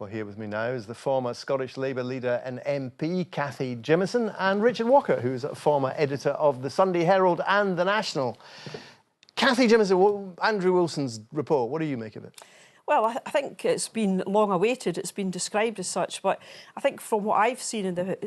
Well, here with me now is the former Scottish Labour leader and MP, Cathy Jimison, and Richard Walker, who's a former editor of the Sunday Herald and the National. Cathy Jimison, Andrew Wilson's report, what do you make of it? Well, I think it's been long awaited. It's been described as such, but I think from what I've seen in the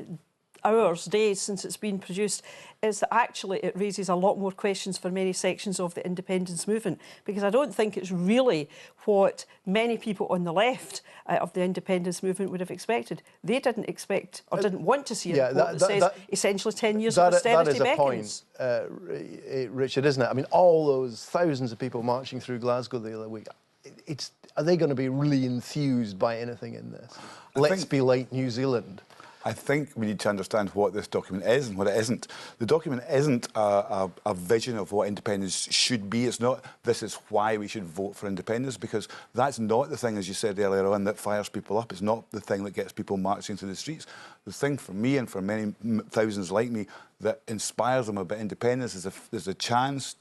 hours, days since it's been produced, is that actually it raises a lot more questions for many sections of the independence movement, because I don't think it's really what many people on the left of the independence movement would have expected. They didn't expect or didn't want to see a report that says essentially 10 years of austerity beckons. That is a point, Richard, isn't it? I mean, all those thousands of people marching through Glasgow the other week, are they going to be really enthused by anything in this? Let's be like New Zealand. I think we need to understand what this document is and what it isn't. The document isn't a vision of what independence should be. It's not, this is why we should vote for independence, because that's not the thing, as you said earlier on, that fires people up. It's not the thing that gets people marching through the streets. The thing for me and for many thousands like me that inspires them about independence is there's a chance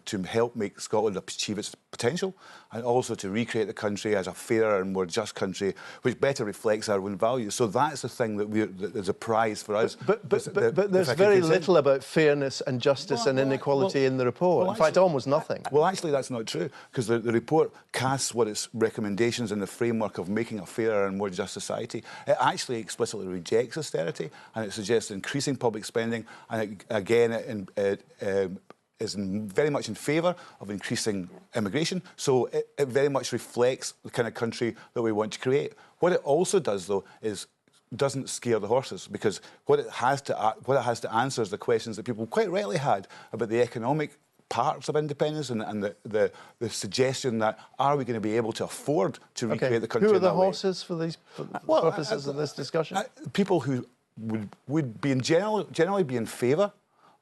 to help make Scotland achieve its potential, and also to recreate the country as a fairer and more just country which better reflects our own values. So that's the thing that is a prize for us. But there's very little about fairness and justice and inequality in the report. In fact, almost nothing. Well, actually, that's not true, because the report casts what its recommendations in the framework of making a fairer and more just society. It actually explicitly rejects austerity, and it suggests increasing public spending, and again, it is very much in favour of increasing immigration. So it very much reflects the kind of country that we want to create. What it also does, though, is doesn't scare the horses, because what it has to answer is the questions that people quite rightly had about the economic parts of independence and the suggestion that are we going to be able to afford to recreate the country. Who are the horses for these purposes of this discussion? People who would be generally be in favour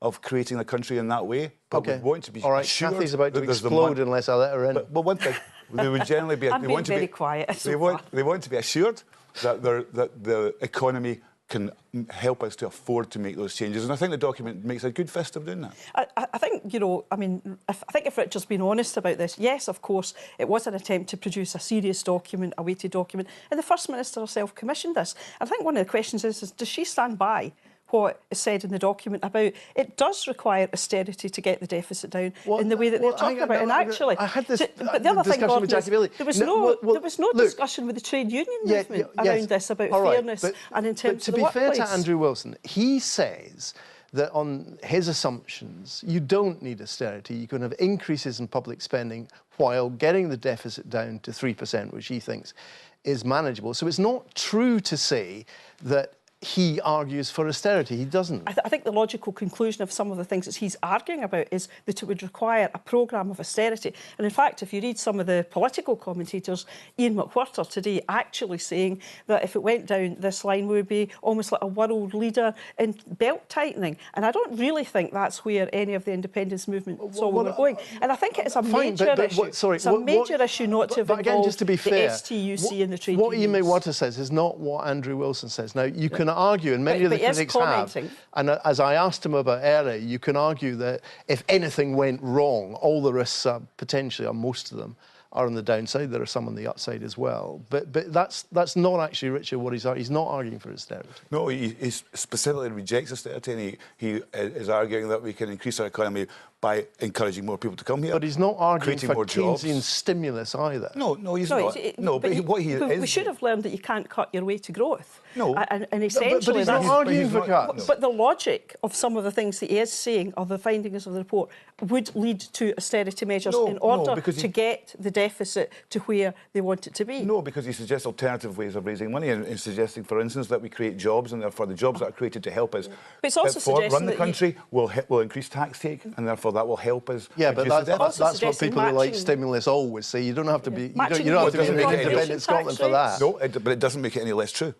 of creating the country in that way, but would want to be assured. Cathy's about to explode unless I let her in. But one thing, they would generally be. I'm being very quiet. They want to be assured that the economy can help us to afford to make those changes, and I think the document makes a good fist of doing that. I think, you know, I mean, I think if Richard's been honest about this, yes, of course, it was an attempt to produce a serious document, a weighty document, and the First Minister herself commissioned this. I think one of the questions is does she stand by what is said in the document about it does require austerity to get the deficit down in the way that they're talking about? And actually, I had this but the other thing, Gordon, is there was no discussion with the trade union movement around this about fairness and in terms of the workplace. To be fair to Andrew Wilson, he says that on his assumptions, you don't need austerity. You can have increases in public spending while getting the deficit down to 3%, which he thinks is manageable. So it's not true to say that he argues for austerity. He doesn't. I think the logical conclusion of some of the things that he's arguing about is that it would require a programme of austerity. And in fact, if you read some of the political commentators, Ian McWhirter today actually saying that if it went down this line, we would be almost like a world leader in belt tightening. And I don't really think that's where any of the independence movement saw we were going. And I think it is a major issue. It's a major issue not to have involved just to be fair, the STUC and the trade unions. What Ian McWhirter says is not what Andrew Wilson says. Now, you can argue, and many of the critics have, and as I asked him about earlier, you can argue that if anything went wrong, all the risks are potentially, or most of them, are on the downside. There are some on the upside as well. But that's not actually, Richard, what he's not arguing for austerity. No, he specifically rejects austerity, and he is arguing that we can increase our economy by encouraging more people to come here. But he's not arguing for Keynesian stimulus either. No, he's not. We should have learned that you can't cut your way to growth. No. And essentially... But he's not arguing for cuts. But the logic of some of the things that he is saying, or the findings of the report, would lead to austerity measures in order to get the deficit to where they want it to be. No, because he suggests alternative ways of raising money, and suggesting, for instance, that we create jobs, and therefore the jobs that are created to help us run the country will increase tax take, and therefore that will help us. Yeah, but that's what people who like stimulus always say. You don't have to be. You don't have to be in independent Scotland for that. No, but it doesn't make it any less true.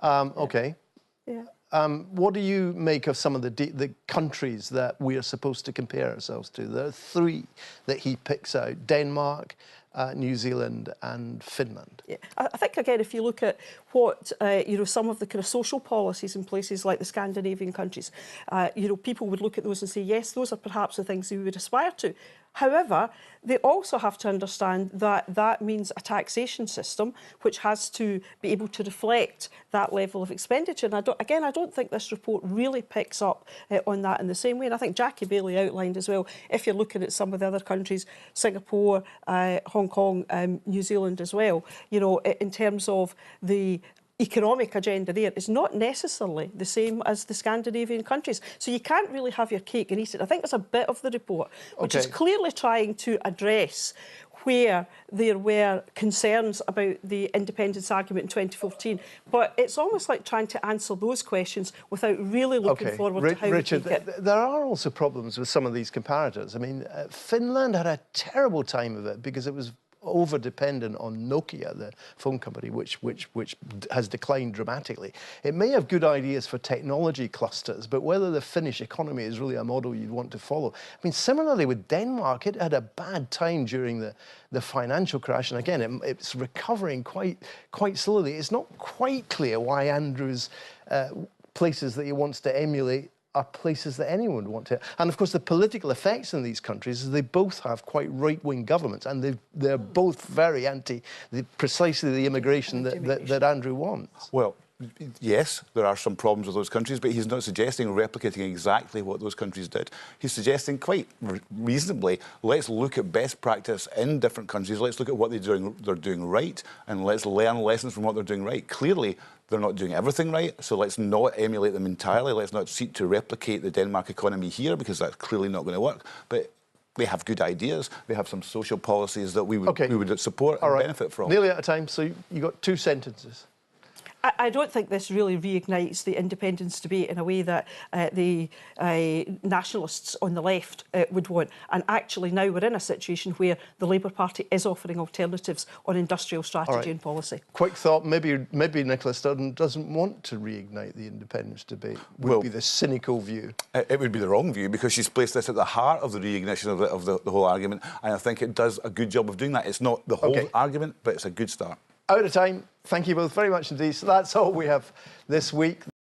Okay. Yeah. What do you make of some of the countries that we are supposed to compare ourselves to? There are three that he picks out: Denmark, New Zealand and Finland. Yeah. I think, again, if you look at what, some of the kind of social policies in places like the Scandinavian countries, people would look at those and say, yes, those are perhaps the things we would aspire to. However, they also have to understand that that means a taxation system which has to be able to reflect that level of expenditure. And I don't think this report really picks up on that in the same way. And I think Jackie Bailey outlined as well, if you're looking at some of the other countries, Singapore, Hong Kong, New Zealand as well, you know, in terms of the economic agenda there is not necessarily the same as the Scandinavian countries. So you can't really have your cake and eat it. I think there's a bit of the report which is clearly trying to address where there were concerns about the independence argument in 2014. But it's almost like trying to answer those questions without really looking forward to how Richard, we take it. There are also problems with some of these comparators. I mean, Finland had a terrible time of it because it was over-dependent on Nokia, the phone company, which has declined dramatically. It may have good ideas for technology clusters, but whether the Finnish economy is really a model you'd want to follow. I mean, similarly with Denmark, it had a bad time during the financial crash, and again, it's recovering quite slowly. It's not quite clear why Andrew's places that he wants to emulate are places that anyone would want to. And of course, the political effects in these countries is they both have quite right-wing governments, and they're both very anti precisely the immigration that Andrew wants. Well, yes, there are some problems with those countries, but he's not suggesting replicating exactly what those countries did. He's suggesting quite reasonably, let's look at best practice in different countries, let's look at what they're doing right, and let's learn lessons from what they're doing right. Clearly, they're not doing everything right, so let's not emulate them entirely. Let's not seek to replicate the Denmark economy here, because that's clearly not going to work. But they have good ideas. They have some social policies that we would support and benefit from. Nearly out of time, so you got 2 sentences. I don't think this really reignites the independence debate in a way that the nationalists on the left would want. And actually now we're in a situation where the Labour Party is offering alternatives on industrial strategy and policy. Quick thought, maybe Nicola Sturgeon doesn't want to reignite the independence debate, would be the cynical view. It would be the wrong view, because she's placed this at the heart of the reignition of the whole argument, and I think it does a good job of doing that. It's not the whole argument, but it's a good start. Out of time. Thank you both very much indeed. So that's all we have this week.